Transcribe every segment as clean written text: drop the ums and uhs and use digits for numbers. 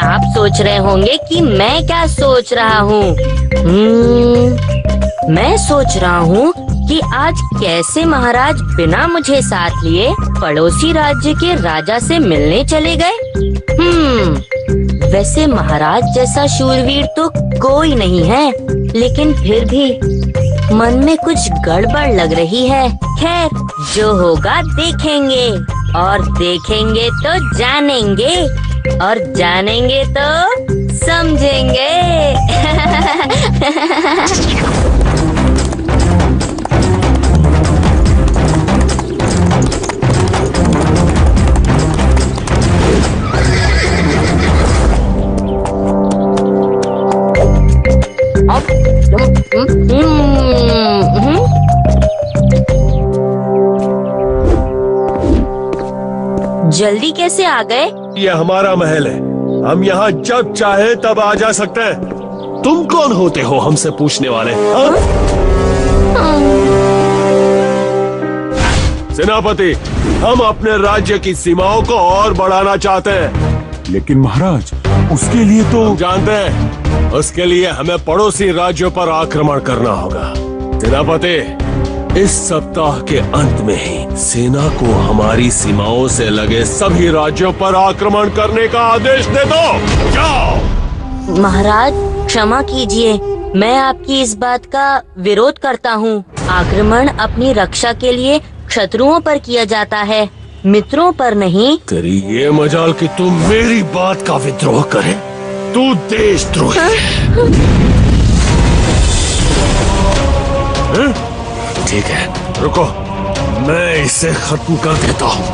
आप सोच रहे होंगे कि मैं क्या सोच रहा हूँ। मैं सोच रहा हूँ कि आज कैसे महाराज बिना मुझे साथ लिए पड़ोसी राज्य के राजा से मिलने चले गए। वैसे महाराज जैसा शूरवीर तो कोई नहीं है, लेकिन फिर भी मन में कुछ गड़बड़ लग रही है। खैर, जो होगा देखेंगे, और देखेंगे तो जानेंगे, और जानेंगे तो समझेंगे। जल्दी कैसे आ गए? ये हमारा महल है, हम यहाँ जब चाहे तब आ जा सकते हैं। तुम कौन होते हो हमसे पूछने वाले? सेनापति, हम अपने राज्य की सीमाओं को और बढ़ाना चाहते हैं। लेकिन महाराज, उसके लिए तो हम जानते हैं, उसके लिए हमें पड़ोसी राज्यों पर आक्रमण करना होगा। सेनापति, इस सप्ताह के अंत में ही सेना को हमारी सीमाओं से लगे सभी राज्यों पर आक्रमण करने का आदेश दे दो। जाओ। महाराज क्षमा कीजिए, मैं आपकी इस बात का विरोध करता हूँ। आक्रमण अपनी रक्षा के लिए शत्रुओं पर किया जाता है, मित्रों पर नहीं। तेरी ये मजाल कि तू मेरी बात का विद्रोह करे। तू देशद्रोही है। ठीक है, रुको, मैं इसे खत्म कर देता हूँ।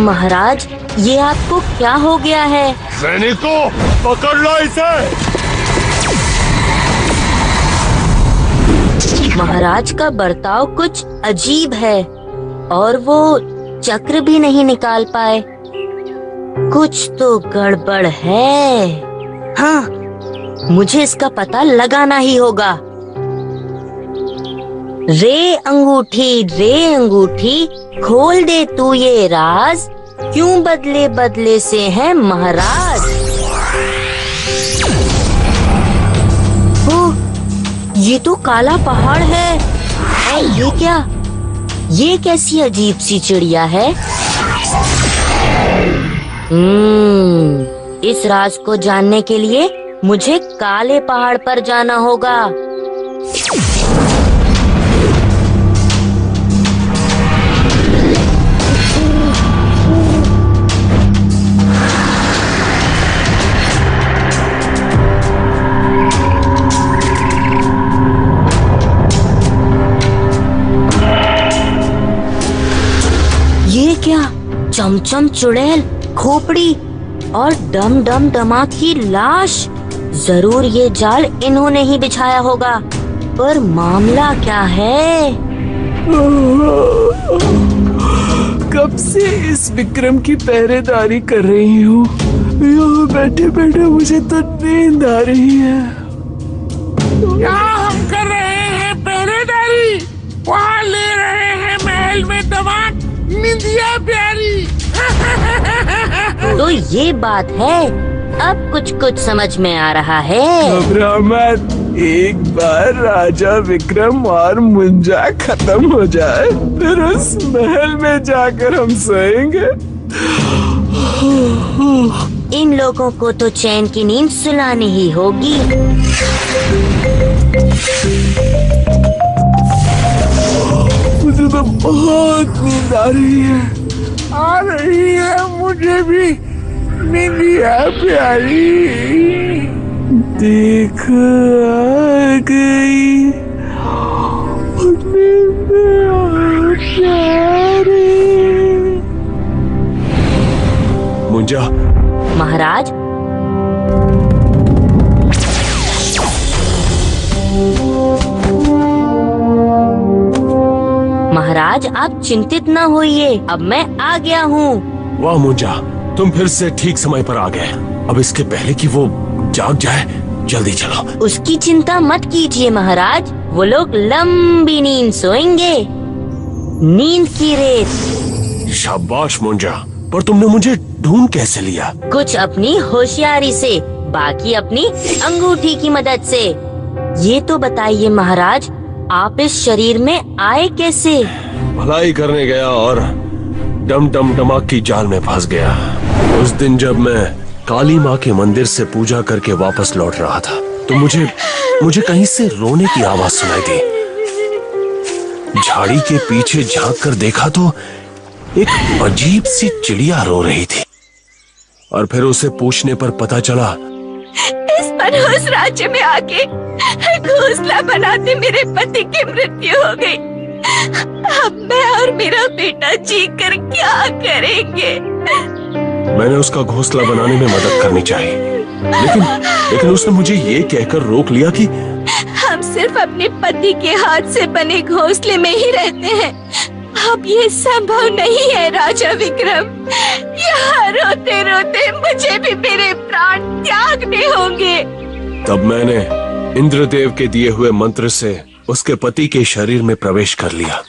महाराज, ये आपको क्या हो गया है? सैनिकों, पकड़ लो इसे। महाराज का बर्ताव कुछ अजीब है, और वो चक्र भी नहीं निकाल पाए। कुछ तो गड़बड़ है। हाँ, मुझे इसका पता लगाना ही होगा। रे अंगूठी, खोल दे तू ये राज, क्यों बदले बदले से है महाराज। ये तो काला पहाड़ है। और ये क्या? ये कैसी अजीब सी चिड़िया है? इस राज को जानने के लिए मुझे काले पहाड़ पर जाना होगा। ये क्या? चमचम चुड़ैल, खोपड़ी और डम डम दमा की लाश। जरूर ये जाल इन्होंने ही बिछाया होगा, पर मामला क्या है? कब से इस विक्रम की पहरेदारी कर रही हूँ। यहाँ बैठे बैठे मुझे तो नींद आ रही है। यहाँ हम कर रहे हैं पहरेदारी, वहाँ ले रहे हैं महल में दमाद, निंदिया प्यारी। तो ये बात है, अब कुछ कुछ समझ में आ रहा है। घबरा मत, एक बार राजा विक्रम और मुंजा खत्म हो जाए, फिर उस महल में जाकर हम सोएंगे। इन लोगों को तो चैन की नींद सुलानी ही होगी। मुझे तो बहुत नींद आ रही है मुझे भी निंदिया प्यारी। देख आ गई निंदिया प्यारी। मुंजा, महाराज, महाराज आप चिंतित न होइए, अब मैं आ गया हूँ। वाह मुंजा, तुम फिर से ठीक समय पर आ गए। अब इसके पहले कि वो जाग जाए, जल्दी चलो। उसकी चिंता मत कीजिए महाराज, वो लोग लंबी नींद सोएंगे, नींद की रेत। शाबाश मुंजा, पर तुमने मुझे ढूंढ कैसे लिया? कुछ अपनी होशियारी से, बाकी अपनी अंगूठी की मदद से। ये तो बताइए महाराज, आप इस शरीर में आए कैसे? भलाई करने गया और डम डम डमाक की जाल में फंस गया। उस दिन जब मैं काली माँ के मंदिर से पूजा करके वापस लौट रहा था तो मुझे कहीं से रोने की आवाज सुनाई दी। झाड़ी के पीछे झांक कर देखा तो एक अजीब सी चिड़िया रो रही थी और फिर उसे पूछने पर पता चला इस मनहूस राज्य में आके घोंसला बनाते मेरे पति की मृत्यु हो गई। अब मैं और मेरा बेटा जी कर क्या करेंगे? मैंने उसका घोंसला बनाने में मदद करनी चाहिए, लेकिन उसने मुझे ये कहकर रोक लिया कि हम सिर्फ अपने पति के हाथ से बने घोंसले में ही रहते हैं। अब ये संभव नहीं है राजा विक्रम। यहाँ रोते रोते मुझे भी मेरे प्राण त्यागने होंगे। तब मैंने इंद्रदेव के दिए हुए मंत्र से उसके पति के शरीर में प्रवेश कर लिया।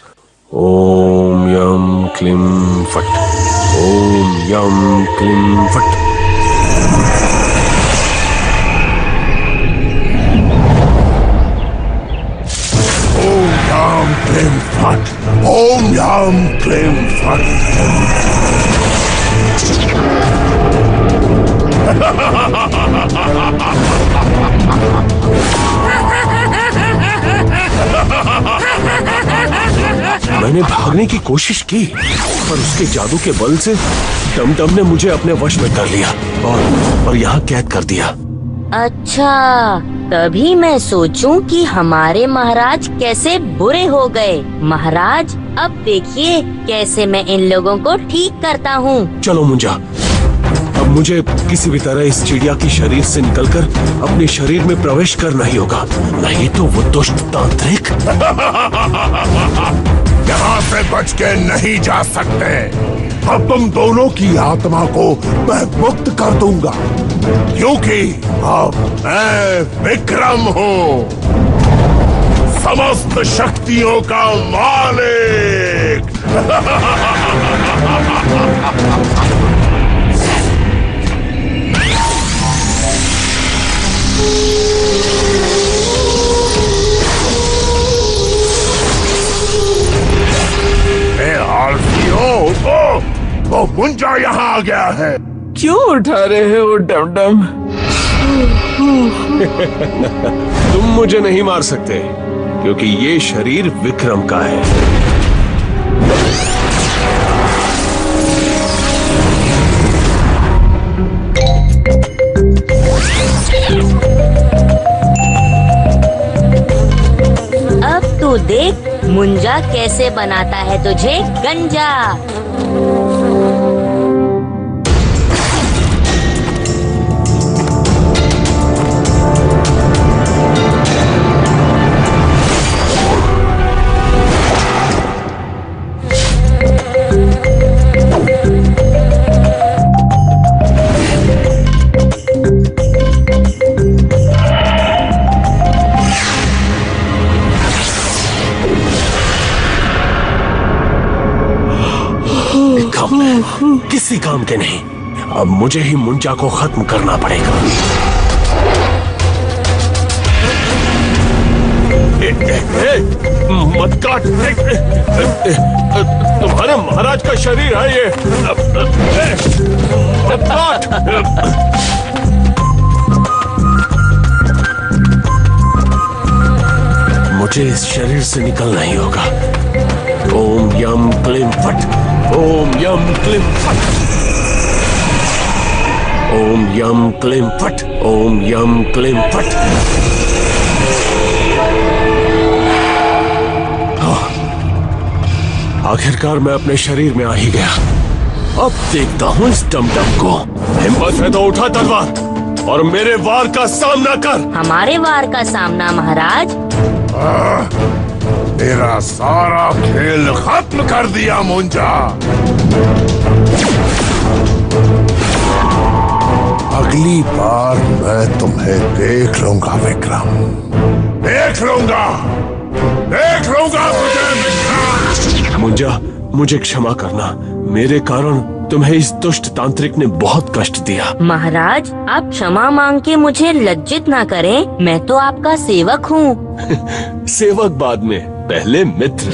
ओम यम क्लीम फट, ओम यम क्लीम फट। ओम याम क्लीम फट, ओम याम क्लीम फट। मैंने भागने की कोशिश की पर उसके जादू के बल से डमडम ने मुझे अपने वश में कर लिया और यहाँ कैद कर दिया। अच्छा, तभी मैं सोचूं कि हमारे महाराज कैसे बुरे हो गए। महाराज, अब देखिए कैसे मैं इन लोगों को ठीक करता हूँ। चलो मुंजा, अब मुझे किसी भी तरह इस चिड़िया की शरीर से निकलकर अपने शरीर में प्रवेश करना ही होगा, नहीं तो वो दुष्ट तांत्रिक यहाँ से बच के नहीं जा सकते। अब तुम दोनों की आत्मा को मैं मुक्त कर दूंगा, क्योंकि अब मैं विक्रम हूँ, समस्त शक्तियों का मालिक। वो मुंजा यहाँ आ गया है। क्यों उठा रहे हो वो डमडम? तुम मुझे नहीं मार सकते क्योंकि ये शरीर विक्रम का है। अब तू देख मुंजा कैसे बनाता है तुझे गंजा। किसी काम के नहीं, अब मुझे ही मुंजा को खत्म करना पड़ेगा। मत काट, तुम्हारे महाराज का शरीर है ये, मत काट। मुझे इस शरीर से निकलना ही होगा। ओम यम क्लीम फट, ओम यम क्लीम फट, ओम यम क्लीम फट, ओम यम क्लीम फट। आखिरकार मैं अपने शरीर में आ ही गया। अब देखता हूँ इस डमडम को। हिम्मत है तो उठा तलवार और मेरे वार का सामना कर। हमारे वार का सामना महाराज? तेरा सारा खेल खत्म कर दिया मुंजा। अगली बार मैं तुम्हें देख लूंगा विक्रम, देख लूंगा तुझे विक्रम। मुंजा, मुझे क्षमा करना, मेरे कारण तुम्हें इस दुष्ट तांत्रिक ने बहुत कष्ट दिया। महाराज, आप क्षमा मांग के मुझे लज्जित ना करें, मैं तो आपका सेवक हूँ। सेवक बाद में, पहले मित्र।